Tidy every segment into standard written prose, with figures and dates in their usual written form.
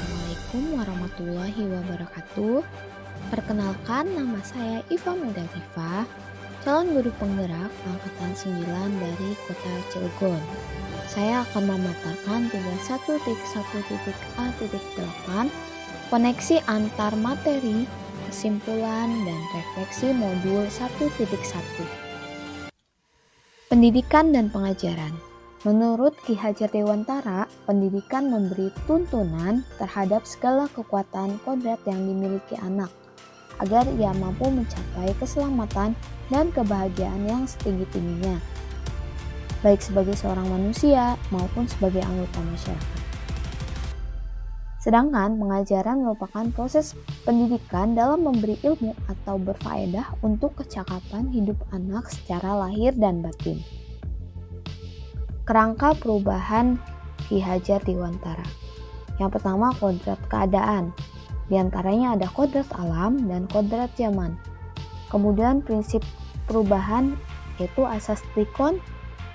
Assalamualaikum warahmatullahi wabarakatuh. Perkenalkan, nama saya Iva Medalifa, calon guru penggerak angkatan 9 dari Kota Cilegon. Saya akan memaparkan tugas 1.1.a.8, koneksi antar materi, kesimpulan, dan refleksi modul 1.1. Pendidikan dan pengajaran. Menurut Ki Hajar Dewantara, pendidikan memberi tuntunan terhadap segala kekuatan kodrat yang dimiliki anak, agar ia mampu mencapai keselamatan dan kebahagiaan yang setinggi-tingginya, baik sebagai seorang manusia maupun sebagai anggota masyarakat. Sedangkan pengajaran merupakan proses pendidikan dalam memberi ilmu atau berfaedah untuk kecakapan hidup anak secara lahir dan batin. Kerangka perubahan Ki Hajar Dewantara. Yang pertama, kodrat keadaan. Di antaranya ada kodrat alam dan kodrat zaman. Kemudian prinsip perubahan yaitu asas trikon.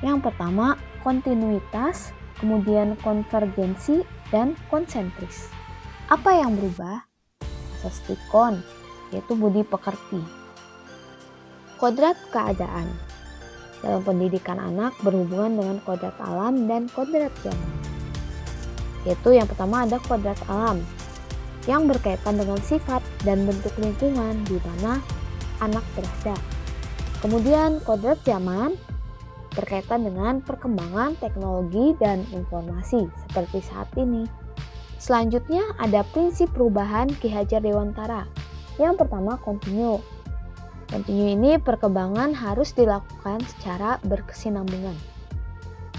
Yang pertama, kontinuitas, kemudian konvergensi, dan konsentris. Apa yang berubah? Asas trikon yaitu budi pekerti. Kodrat keadaan. Dalam pendidikan anak berhubungan dengan kodrat alam dan kodrat zaman. Yaitu yang pertama ada kodrat alam yang berkaitan dengan sifat dan bentuk lingkungan di mana anak berada. Kemudian kodrat zaman berkaitan dengan perkembangan teknologi dan informasi seperti saat ini. Selanjutnya ada prinsip perubahan Ki Hajar Dewantara. Yang pertama kontinu. Kontinu ini perkembangan harus dilakukan secara berkesinambungan.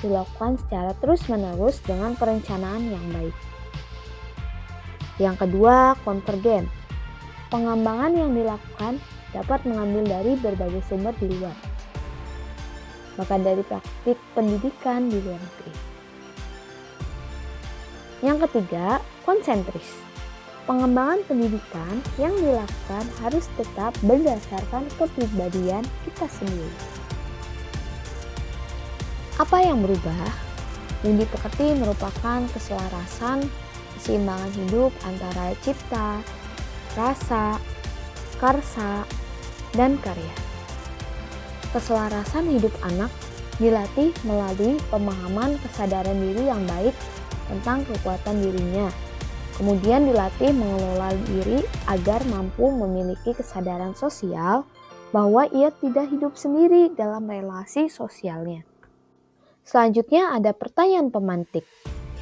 Dilakukan secara terus-menerus dengan perencanaan yang baik. Yang kedua, konvergen. Pengembangan yang dilakukan dapat mengambil dari berbagai sumber di luar, bahkan dari praktik pendidikan di luar negeri. Yang ketiga, konsentris. Pengembangan pendidikan yang dilakukan harus tetap berdasarkan kepribadian kita sendiri. Apa yang berubah? Budi pekerti merupakan keselarasan, keseimbangan hidup antara cipta, rasa, karsa, dan karya. Keselarasan hidup anak dilatih melalui pemahaman kesadaran diri yang baik tentang kekuatan dirinya. Kemudian dilatih mengelola diri agar mampu memiliki kesadaran sosial bahwa ia tidak hidup sendiri dalam relasi sosialnya. Selanjutnya ada pertanyaan pemantik.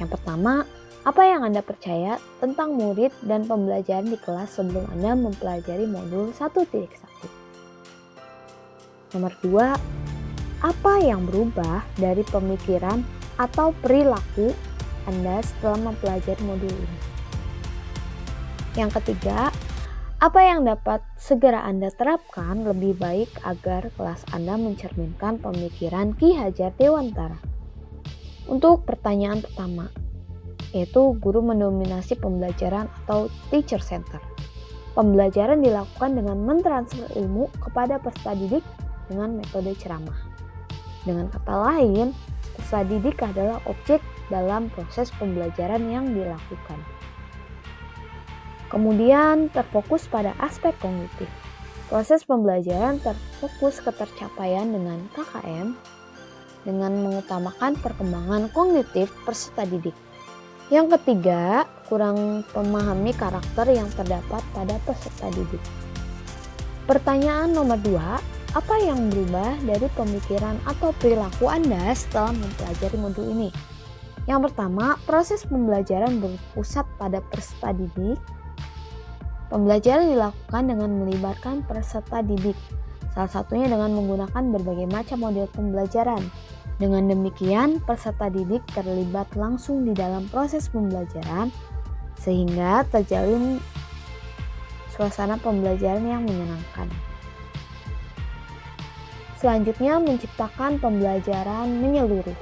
Yang pertama, apa yang Anda percaya tentang murid dan pembelajaran di kelas sebelum Anda mempelajari modul 1.1? Nomor 2, apa yang berubah dari pemikiran atau perilaku Anda setelah mempelajari modul ini? Yang ketiga, apa yang dapat segera Anda terapkan lebih baik agar kelas Anda mencerminkan pemikiran Ki Hajar Dewantara? Untuk pertanyaan pertama, yaitu guru mendominasi pembelajaran atau teacher center. Pembelajaran dilakukan dengan mentransfer ilmu kepada peserta didik dengan metode ceramah. Dengan kata lain, peserta didik adalah objek dalam proses pembelajaran yang dilakukan. Kemudian terfokus pada aspek kognitif. Proses pembelajaran terfokus ke tercapaian dengan KKM dengan mengutamakan perkembangan kognitif peserta didik. Yang ketiga, kurang memahami karakter yang terdapat pada peserta didik. Pertanyaan nomor 2, apa yang berubah dari pemikiran atau perilaku Anda setelah mempelajari modul ini? Yang pertama, proses pembelajaran berpusat pada peserta didik. Pembelajaran dilakukan dengan melibatkan peserta didik, salah satunya dengan menggunakan berbagai macam model pembelajaran. Dengan demikian, peserta didik terlibat langsung di dalam proses pembelajaran, sehingga terjalin suasana pembelajaran yang menyenangkan. Selanjutnya, menciptakan pembelajaran menyeluruh.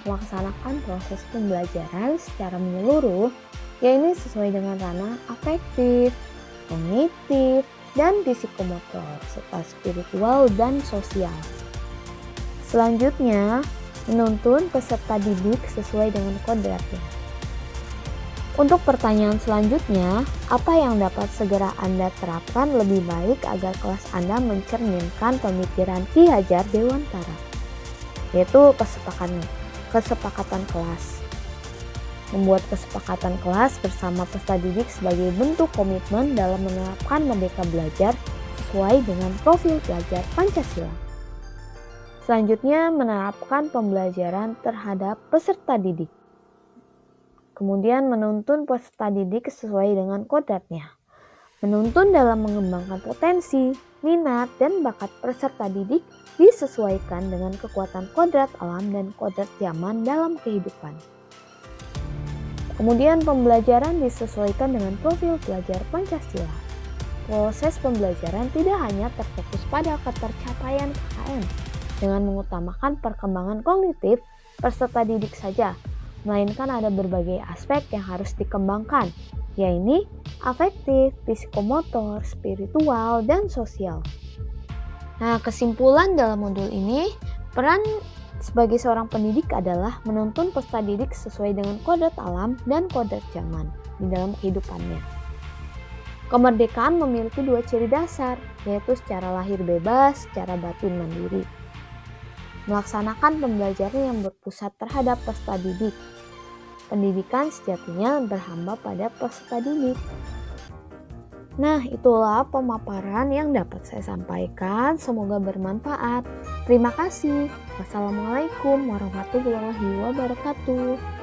Melaksanakan proses pembelajaran secara menyeluruh, yaitu sesuai dengan ranah afektif, kognitif, dan psikomotor, serta spiritual dan sosial. Selanjutnya, menuntun peserta didik sesuai dengan kodratnya. Untuk pertanyaan selanjutnya, apa yang dapat segera Anda terapkan lebih baik agar kelas Anda mencerminkan pemikiran Ki Hajar Dewantara? Yaitu kesepakatan kelas. Membuat kesepakatan kelas bersama peserta didik sebagai bentuk komitmen dalam menerapkan Merdeka Belajar sesuai dengan profil pelajar Pancasila. Selanjutnya, menerapkan pembelajaran terhadap peserta didik. Kemudian menuntun peserta didik sesuai dengan kodratnya. Menuntun dalam mengembangkan potensi, minat, dan bakat peserta didik disesuaikan dengan kekuatan kodrat alam dan kodrat zaman dalam kehidupan. Kemudian pembelajaran disesuaikan dengan profil pelajar Pancasila. Proses pembelajaran tidak hanya terfokus pada ketercapaian KKM dengan mengutamakan perkembangan kognitif peserta didik saja, melainkan ada berbagai aspek yang harus dikembangkan, yaitu afektif, psikomotor, spiritual, dan sosial. Nah, kesimpulan dalam modul ini, peran sebagai seorang pendidik adalah menuntun peserta didik sesuai dengan kodrat alam dan kodrat zaman di dalam kehidupannya. Kemerdekaan memiliki dua ciri dasar, yaitu secara lahir bebas, secara batin mandiri. Melaksanakan pembelajaran yang berpusat terhadap peserta didik. Pendidikan sejatinya berhamba pada peserta didik. Nah, itulah pemaparan yang dapat saya sampaikan. Semoga bermanfaat. Terima kasih. Wassalamualaikum warahmatullahi wabarakatuh.